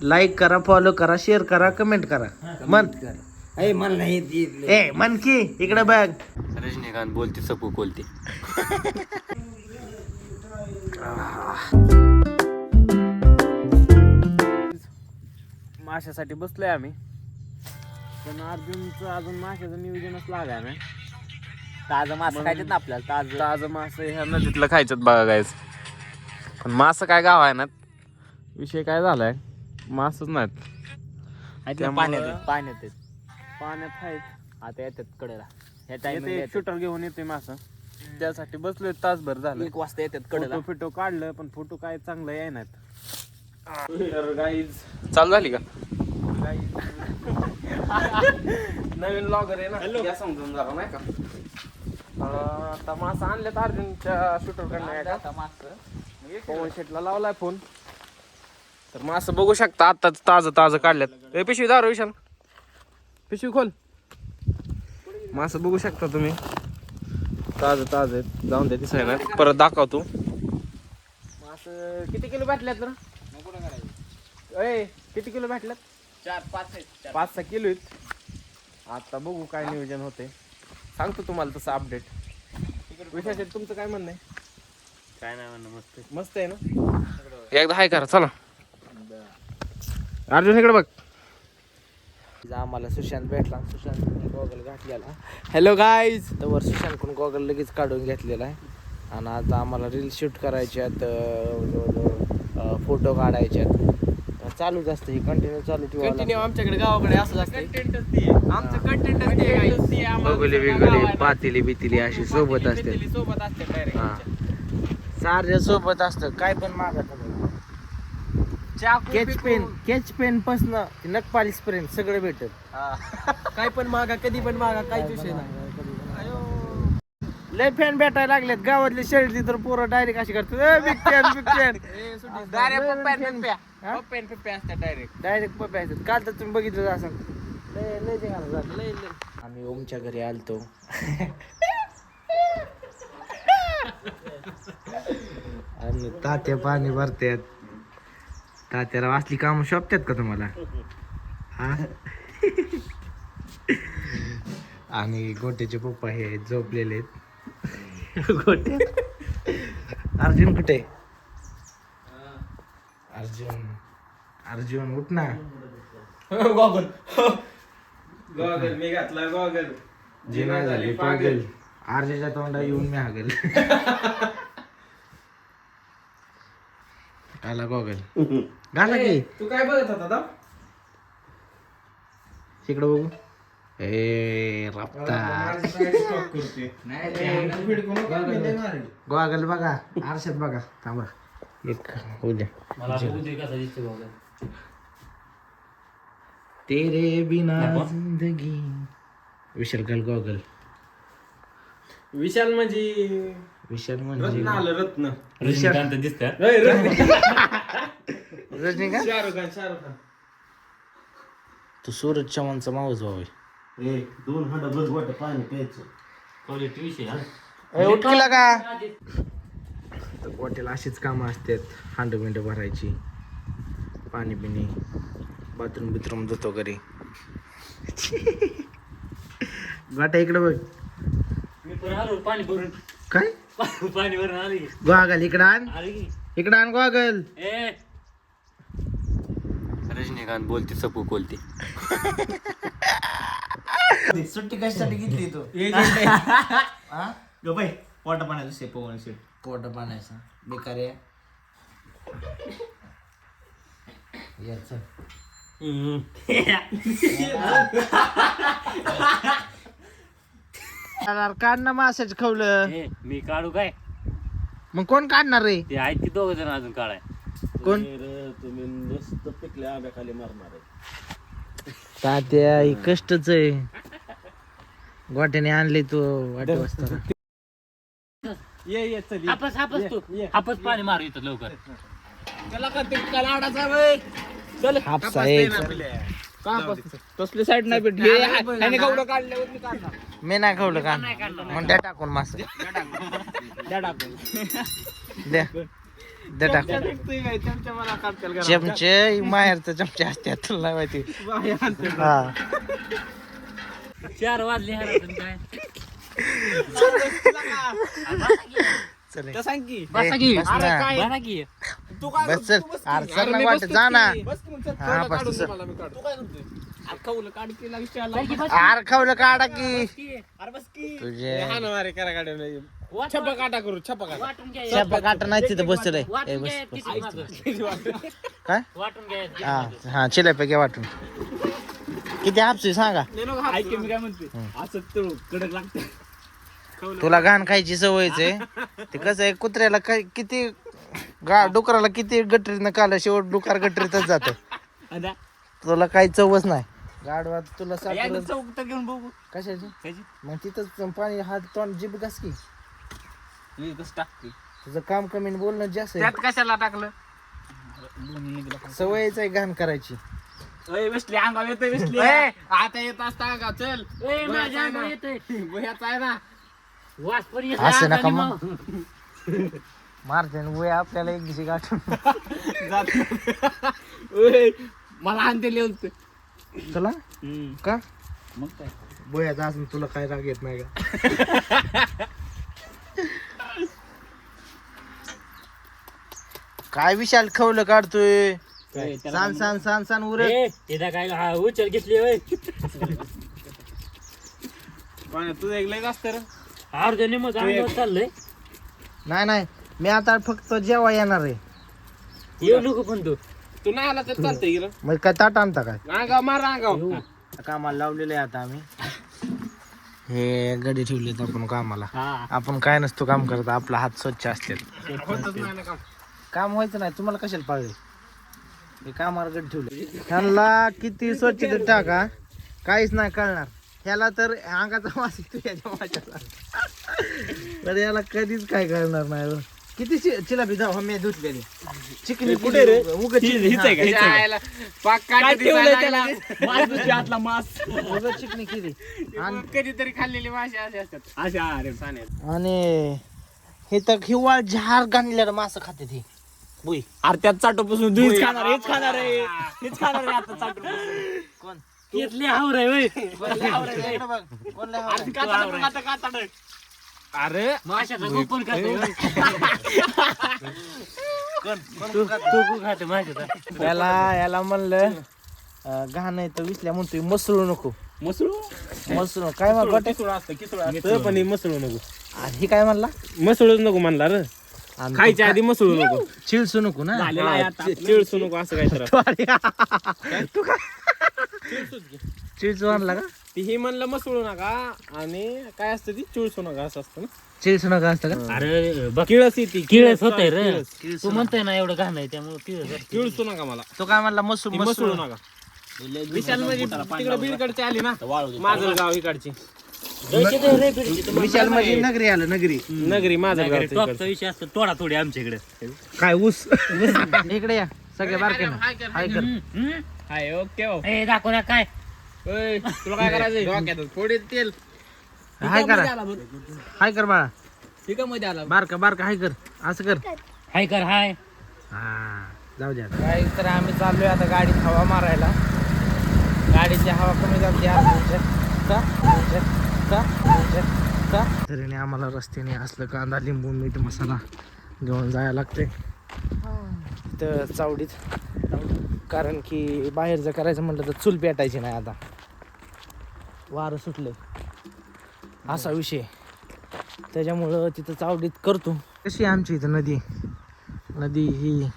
Like करा, follow करा, share करा, कमेंट करा. मन मला नाही ए मन की इकडे बघ. रजनीकांत बोलते सपू बोलते. माशासाठी बसलोय आम्ही, पण अर्जुनचं अजून माशाचं नियोजनच लागाय ना. ताजं मासे खायचे ना आपल्याला. ताजं मासं ह्या नदीतलं खायच्यात बघा गायच. पण मासं काय गाव आहे ना, विषय काय झालाय, मासच नाहीत. पाण्यात पाण्यात आहेत. आता येतात कडेला. ह्या येते टाइम शूटर घेऊन येते मासं, त्यासाठी बसलोय तासभर झालं. 1 वाजता येतात कडेला. फोटो काढलं पण फोटो काय चांगलं याय नाहीत. तर गाईज चालू झाली का? नवीन लॉगर आहे ना, या समजून जरा नाही का. आता मासा आणल्यात अर्जुनच्या शूटर कडनं. पवन शेटला लावलाय फोन, तर मासं बघू शकता आताच ताजं काढल्यात. पिशवी दारू विशाल, पिशवी खोल. मासं बघू शकता तुम्ही, ताजं आहेत. जाऊन द्या दिसाय ना, परत दाखवतो. मासं किती किलो भेटल्यात तर? किती किलो भेटल्यात? 5-6 किलो आहेत. आता बघू काय नियोजन होते, सांगतो तुम्हाला तसं अपडेट. विशेष तुमचं काय म्हणणं आहे? काय नाही म्हणणं, मस्त आहे ना. एकदा हाय करा चला. अर्जुन इकडे बघ. आम्हाला सुशांत भेटला, सुशांत गॉगल घातलेला. Hello guys. तर सुशांतकडून गॉगल लगेच काढून घेतलेला आहे. आणि आता आम्हाला रील शूट करायच्यात, फोटो काढायच्यात. चालूच असतं, हे कंटिन्यू चालू ठेवा. आमच्याकडे गावाकडे असं आमचं कंटेंट बघले बिगले पातेली बितेली अशी सोबत असते. हा, साऱ्या सोबत असतं. काय पण मागा तुम्ही, केच पेन पासन नखपालिश पर्यंत सगळं भेटत. काय पण मागा, कधी पण मागा, काही विषय नाही. लय फॅन भेटायला लागलेत गावातली. शर्टली तर पोरं डायरेक्ट अशी करतात, डायरेक्ट पप्प्या असतात. काल तर तुम्ही बघितलं असं. लय आम्ही ओमच्या घरी आलतो. आणि तात्या पाणी भरतात. तात्याला वाचली कामं शोभतात का तुम्हाला? हा. आणि गोट्याचे पप्पा हे झोपलेले आहेत. गोटे अर्जुन कुठे? अर्जुन उठ ना. गॉगल मी घातला, गॉगल जिना झाली पागल. अर्जुनच्या तोंडा येऊन मी हागल. आला गॉगल घाला की. तू काय बघत होता? तिकडे बघू. ए रप्ता गॉगल बघा, आरशात बघा. थांबा एक होऊ द्या. तेरे बिना जिंदगी. विशाल घाल गॉगल. विशाल म्हणजे रत्न आलं, रत्न. रजनीकांत दिसतात. रजनीकांत. शाहरुख खान. तू सूरज चव्हाणचा मावस भाऊ आहे. 2 हंडा बस वाटत पाणी प्यायचं. क्वालिटी विषय उठकीला का. तर गोट्याला अशीच कामं असतात. हांड बिंड भरायची, पाणी बिणी, बाथरूम जातो घरी. गोट्या इकडे बघ. मी पण आलो पाणी भरून. काय पाणी भरून आली. गोगल इकडं आण, आली. इकडं आण गोगल. रजनीकांत बोलते सपू बोलते. सुट्टी कशासाठी घेतली तू? ग बाई पोटा पाण्याचं शेप पवन शेप. पोट पाण्याचा बेकार आहे. याच काढ ना माशाच खवलं. मी काढू काय? मग कोण काढणार रे? ते आहेत की 2 जण अजून काढाय. कोण? तुम्ही मस्त पिकल्या आंब्याखाली मारणार आहे. तात्या ही कष्टच आहे. गोट्याने आणले तू वाट वाजता. ये चल. हापस तू हापस पाणी मारू इथं लवकर. हापसा आहे. तसली साईड नाही भेटली. मी नाही खवलं का मग द्या टाकून मास द्या. दे टाक चमचा मला काढतील घरात. चमचे माहेरचं चमचे असतात तुला नाही माहिती बाहेर आणते. हा 4 वाजले हरातून काय चल तर सांग की बसा की बस अरे ना. काय? बसा की तू काय बस चल. तू बस की. अरे चल अरे ना मी वाटत, बसतो जा की. ना. बस की मग चल, हा, थोडं बस काढून तसं. दे मला, मी काढतो. तू काय करतोय? अरे खाऊलं काढ की लागेल चहाला. आर खावलं काढा की अरे बस की तुझे हा ना अरे करा काढून छप्पा काटा करू छप्पा काटा वाटून घ्या छापा काटा नाही तिथं बसलंय ए वाटून बस घ्या बस. किती मागं. काय वाटून घ्या हा हा चिलापैकी वाटून किती हापसू सांगा ऐक मी काय म्हणते असं तू कडक लागते तुला घाण खायची सवयच आहे ते कसं आहे कुत्र्याला काय किती डुकराला किती गटरीनं काला शेवट डुकार गटरीतच जात तुला काही चवच नाही गाडवात तुला साखर चौक तर घेऊन बघू कशाची मग तिथंच पाणी हात तोंड जीभ घास की कसं टाकते तुझं काम कमी आणि बोलणं जास्त आहे. त्यात कशाला टाकलं सवयच आहे घाण करायची बसली अंगावर येतोय बसली आता येत असता अंगावर चल ए, माझ्या अंगावर येतंय. भुयाचा आहे ना वास पण येत असं नाही नका आता मग मारते वय आपल्याला एक दिवशी गाठून ओय, मला आणते लिहून तुला का मग काय बोयाचा असून तुला काय राग येत नाही का काय विशाल खवलं काढतोय सांग सांग सांग सांग उरे ए, तिथं काय हा उचल घेतली होय तुझं एक लय असतं रे अर्ध निम चाललंय नाही नाही मी आता फक्त जेव्हा येणार आहे येऊ नको पण तू तू नाही आला तर चालतंय गेलं मग काय ताट आणता काय अंगाव मार अंगाव कामाला लावलेलं आहे आता आम्ही हे गडी ठेवलेत आपण कामाला हा आपण काय नसतो काम करत आपला हात स्वच्छ असतात होतच नाही ना काम काम व्हायचं नाही तुम्हाला कशाला पाळले हे कामाला गडी ठेवले ह्याला किती स्वच्छ टाका काहीच नाही कळणार ह्याला तर अंगाचा वास येतो याच्या वाशाला तर याला कधीच काय कळणार नाही हो. किती चिलापी जाऊ मी धुतलेली चिकनी कुठे रे? उग चिकनी पाक काय ठेवलंय त्याला आतला मास उग चिकनी केली आणि कधीतरी खाल्लेली मासे असे असतात अशा अरे सान्यात आणि हे तर हिवाळ झार घाणलेलं मासं खाते ते बुई अरे त्यात चाटोपासून हेच खाणार हेच खाणार आहे हेच खाणार आहे आता चाटोपासून कोण घेतली हावर आहे होय इकडं बघ कोण लय हावराय? अरे माशाचा गोपन खाते कोण तू खाते माशाचा याला म्हणलं घाण आहे तर विसल्या म्हणतोय मसळू नको मसळू काय मग गोटे किसुळ असतं किसुळ असतं पण हे मसळू नको हे काय म्हणला मसळूच नको म्हणला रे आणि खायच्या आधी मसळू नको चिळसू नको ना चिळसू नको असं काय तर तू काय चिळसू आणला का ती हे म्हणलं मसळू नका आणि काय असतं ती चिळसू नका असं असतं ना चिळसू नका असतं का अरे बघ किळस येते किळस होतंय रे किळस तू म्हणतोय ना एवढं घाण आहे त्यामुळे किळस किळसू नका मला तो काय म्हणला मसू मसळू नका विशाल म्हणजे तिकडे बीडकडची आली ना माझं गाव इकडची विशाल म्हणजे नगरी आलं नगरी नगरी माझं गाव टॉपचा विषय असतो थोडा थोडी आमच्याकडे काय ऊस इकडे या सगळे बारके हाय कर हाय ओके ए दाखव ना काय तुला काय करायचंय डोक्यात फोडीत तेल हाय करा हाय कर बाळा ठीक मध्ये आला बारका बारका हाय कर असं कर हाय कर हाय हा जाऊ द्या काय तर आम्ही चाललोय आता गाडीत हवा मारायला गाडीची हवा कमी जाते तरीने आम्हाला रस्त्याने असलं कांदा लिंबू मीठ मसाला घेऊन जायला लागते तर चावडीत कारण की बाहेर जर करायचं म्हटलं तर चूल पेटायची नाही आता वारं सुटलं असा विषय त्याच्यामुळं तिथं चावडीत करतो कशी आहे आमची इथं नदी ही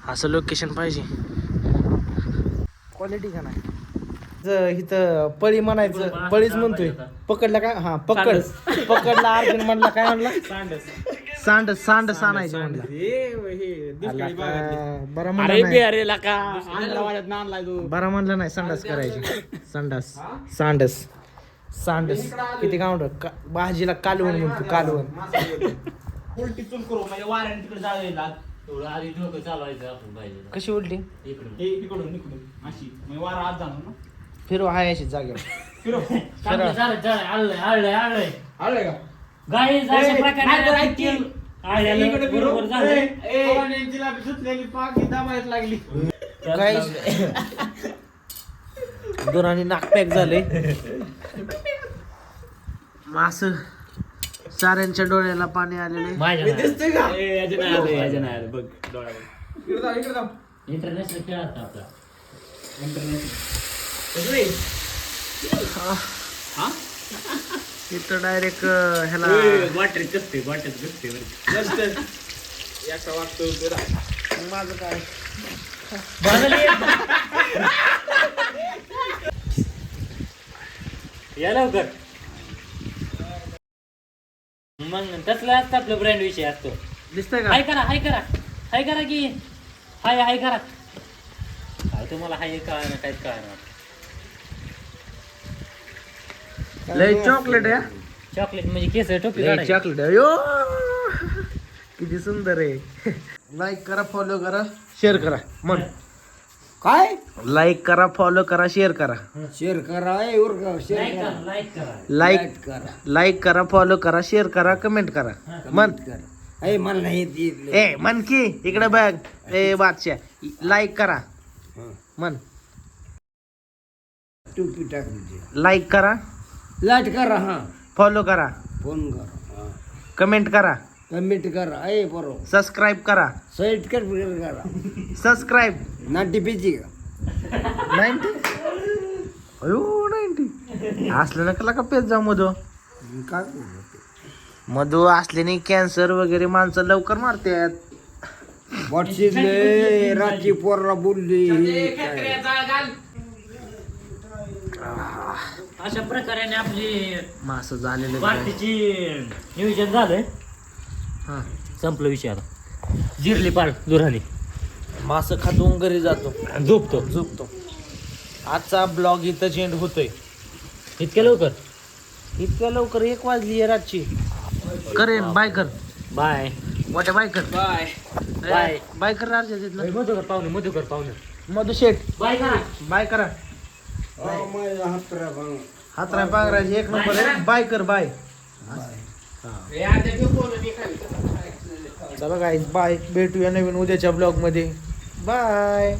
असं लोकेशन पाहिजे क्वालिटी का नाही इथं पळी म्हणायचं पळीच म्हणतोय पकडला काय हा पकडला अर्जुन म्हणला काय म्हणला सांड आणायचे म्हणला बरं म्हणलं नाही बरं म्हणलं नाही संडास करायची सांडस किती गावड भाजीला कालवण म्हणतो कालवण उलटी चूल करू म्हणजे वाऱ्याने तिकडे जायला थोडं आधी डोकं चालवायचं आपण पाहिजे कशी उलटी इकडून हे इकडून अशी म्हणजे वारा आत जाणार ना फिरवा हाय अशी जागेवर चांगलं चालत आळलंय आलंय का गाई अशा प्रकारे बरोबर झालं. दोनाने नाक पॅक झाले मास साऱ्यांच्या डोळ्याला पाणी आलेले. माझ्या नाही. याच्या नाही आलं, याच्या नाही आलं. बघ डोळ्यावर. इंटरनॅशनल खेळ आता आपला. इथं डायरेक्ट ह्याला वाटेत कसते बरं. माझं काय या लवकर. मग तसलं असतं आपलं ब्रँड विषय असतो. दिसतंय का? हाय करा हाय करा हाय करा की हाय हाय करा. काय तुम्हाला हाय काय ना काहीच काय ना. लय चॉकलेट आहे. चॉकलेट म्हणजे केस टोपी लय काढायची. चॉकलेट आहे. यो किती सुंदर आहे. लाईक करा, फॉलो करा, शेअर करा. मन काय लाईक करा, फॉलो करा, शेअर करा. शेअर करा शेअर करा लाईक करा. लाईक करा लाईक करा, फॉलो करा, शेअर करा, कमेंट करा. मन करा मला नाही येत. ए मन की इकडे बघ. ए बादशाह लाईक करा. मन टोपी टाकली लाईक करा, लाईट करा हा फॉलो करा, फोन करा कमेंट करा, कमेंट करा बरोबर सबस्क्राईब करा. साईट करा सबस्क्राईब नाटी पेची का 90 अयो 90 असलं नका का पेज जाऊ मधू. काय मधू असल्याने कॅन्सर वगैरे माणसं लवकर मारतात. व्हॉट्सअपले रात्री पोरला बोलली अशा प्रकारे आपली मास झालेलं पार्टीची नियोजन झालंय. हा संपलं विषय आता. जिरली पार्ट दुराली. मास खातून घरी जातो, झोपतो. आजचा ब्लॉग इथं एंड होतोय. इतक्या लवकर. इतक्या लवकर 1 वाजली आहे रातची. करेन बाय कर. बाय मोठ्या बाय कर. बाय बाय कर राजा तिथलं. मधुकर पाहुणे मधू शेठ बाय करा. बाय करा. हातराय पांघरायचे 1 नंबर आहे. बाय कर बाय. चला गाईज बाय. भेटूया नवीन उद्याच्या ब्लॉग मध्ये. बाय.